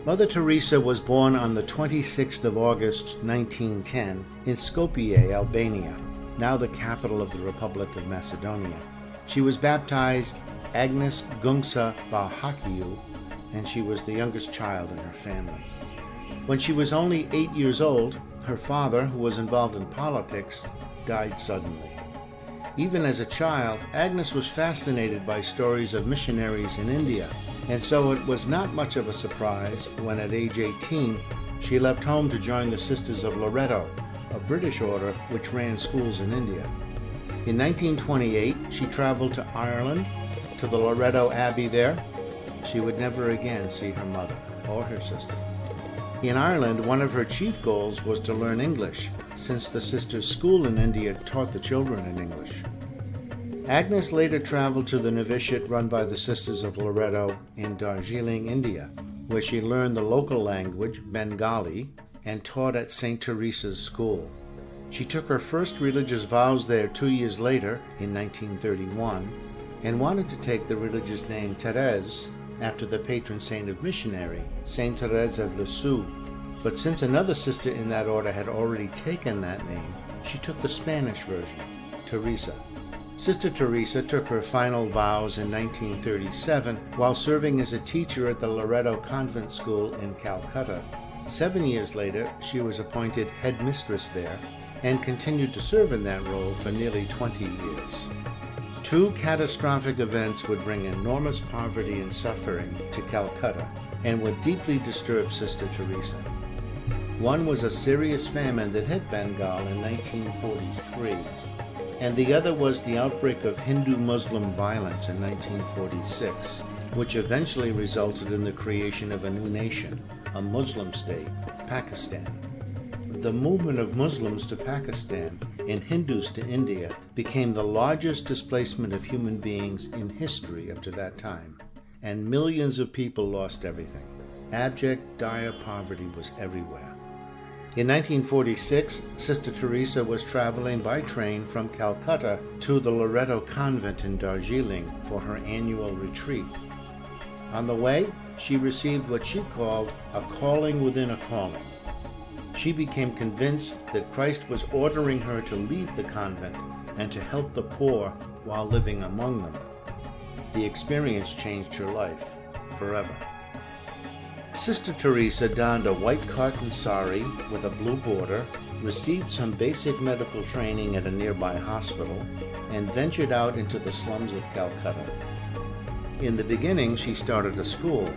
Mother Teresa was born on the 26th of August, 1910, in Skopje, Albania, now the capital of the Republic of Macedonia. She was baptized Agnes Gungsa Bahakiu, and she was the youngest child in her family. When she was only 8 years old, her father, who was involved in politics, died suddenly. Even as a child, Agnes was fascinated by stories of missionaries in India, and so it was not much of a surprise when at age 18 she left home to join the Sisters of Loreto, a British order which ran schools in India. In 1928, she traveled to Ireland, to the Loreto Abbey there. She would never again see her mother or her sister. In Ireland, one of her chief goals was to learn English, since the sisters' school in India taught the children in English. Agnes later traveled to the novitiate run by the Sisters of Loreto in Darjeeling, India, where she learned the local language, Bengali, and taught at St. Teresa's School. She took her first religious vows there 2 years later, in 1931, and wanted to take the religious name Thérèse after the patron saint of missionary, Saint Teresa of Lisieux. But since another sister in that order had already taken that name, she took the Spanish version, Teresa. Sister Teresa took her final vows in 1937 while serving as a teacher at the Loreto Convent School in Calcutta. 7 years later, she was appointed headmistress there and continued to serve in that role for nearly 20 years. Two catastrophic events would bring enormous poverty and suffering to Calcutta and would deeply disturb Sister Teresa. One was a serious famine that hit Bengal in 1943, and the other was the outbreak of Hindu-Muslim violence in 1946, which eventually resulted in the creation of a new nation, a Muslim state, Pakistan. The movement of Muslims to Pakistan and Hindus to India became the largest displacement of human beings in history up to that time, and millions of people lost everything. Abject, dire poverty was everywhere. In 1946, Sister Teresa was traveling by train from Calcutta to the Loreto Convent in Darjeeling for her annual retreat. On the way, she received what she called a calling within a calling. She became convinced that Christ was ordering her to leave the convent and to help the poor while living among them. The experience changed her life forever. Sister Teresa donned a white cotton sari with a blue border, received some basic medical training at a nearby hospital, and ventured out into the slums of Calcutta. In the beginning, she started a school,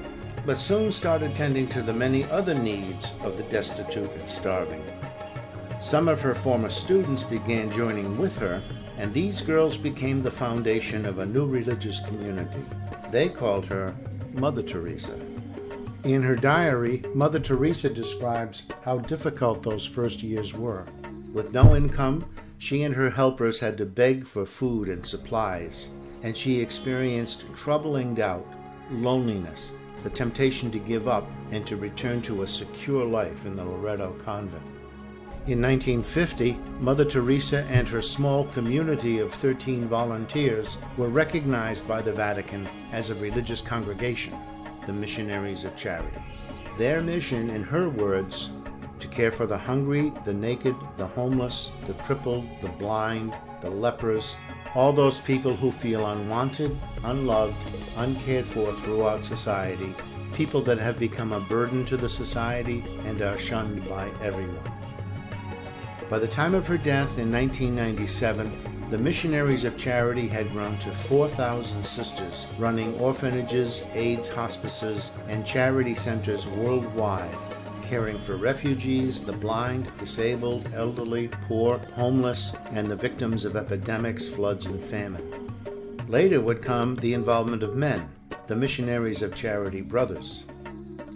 but soon started tending to the many other needs of the destitute and starving. Some of her former students began joining with her, and these girls became the foundation of a new religious community. They called her Mother Teresa. In her diary, Mother Teresa describes how difficult those first years were. With no income, she and her helpers had to beg for food and supplies, and she experienced troubling doubt, loneliness, the temptation to give up and to return to a secure life in the Loreto convent. In 1950, Mother Teresa and her small community of 13 volunteers were recognized by the Vatican as a religious congregation, the Missionaries of Charity. Their mission, in her words, to care for the hungry, the naked, the homeless, the crippled, the blind, the lepers, all those people who feel unwanted, unloved, uncared for throughout society, people that have become a burden to the society and are shunned by everyone. By the time of her death in 1997, the Missionaries of Charity had grown to 4,000 sisters, running orphanages, AIDS hospices, and charity centers worldwide, caring for refugees, the blind, disabled, elderly, poor, homeless, and the victims of epidemics, floods, and famine. Later would come the involvement of men, the Missionaries of Charity brothers.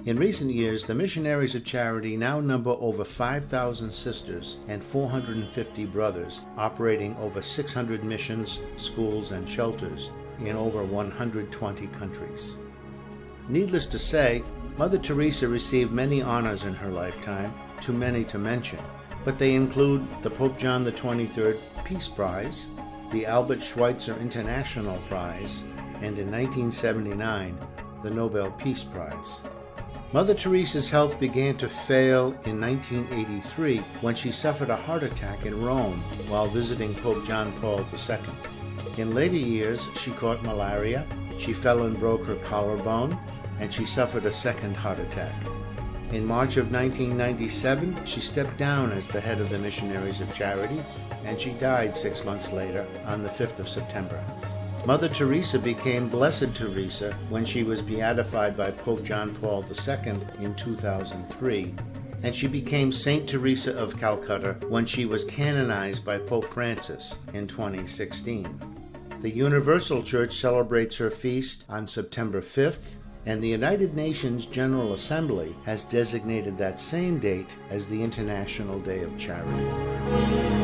In recent years, the Missionaries of Charity now number over 5,000 sisters and 450 brothers, operating over 600 missions, schools, and shelters in over 120 countries. Needless to say, Mother Teresa received many honors in her lifetime, too many to mention, but they include the Pope John XXIII Peace Prize, the Albert Schweitzer International Prize, and in 1979, the Nobel Peace Prize. Mother Teresa's health began to fail in 1983 when she suffered a heart attack in Rome while visiting Pope John Paul II. In later years, she caught malaria, she fell and broke her collarbone, and she suffered a second heart attack. In March of 1997, she stepped down as the head of the Missionaries of Charity, and she died 6 months later on the 5th of September. Mother Teresa became Blessed Teresa when she was beatified by Pope John Paul II in 2003, and she became Saint Teresa of Calcutta when she was canonized by Pope Francis in 2016. The Universal Church celebrates her feast on September 5th, and the United Nations General Assembly has designated that same date as the International Day of Charity.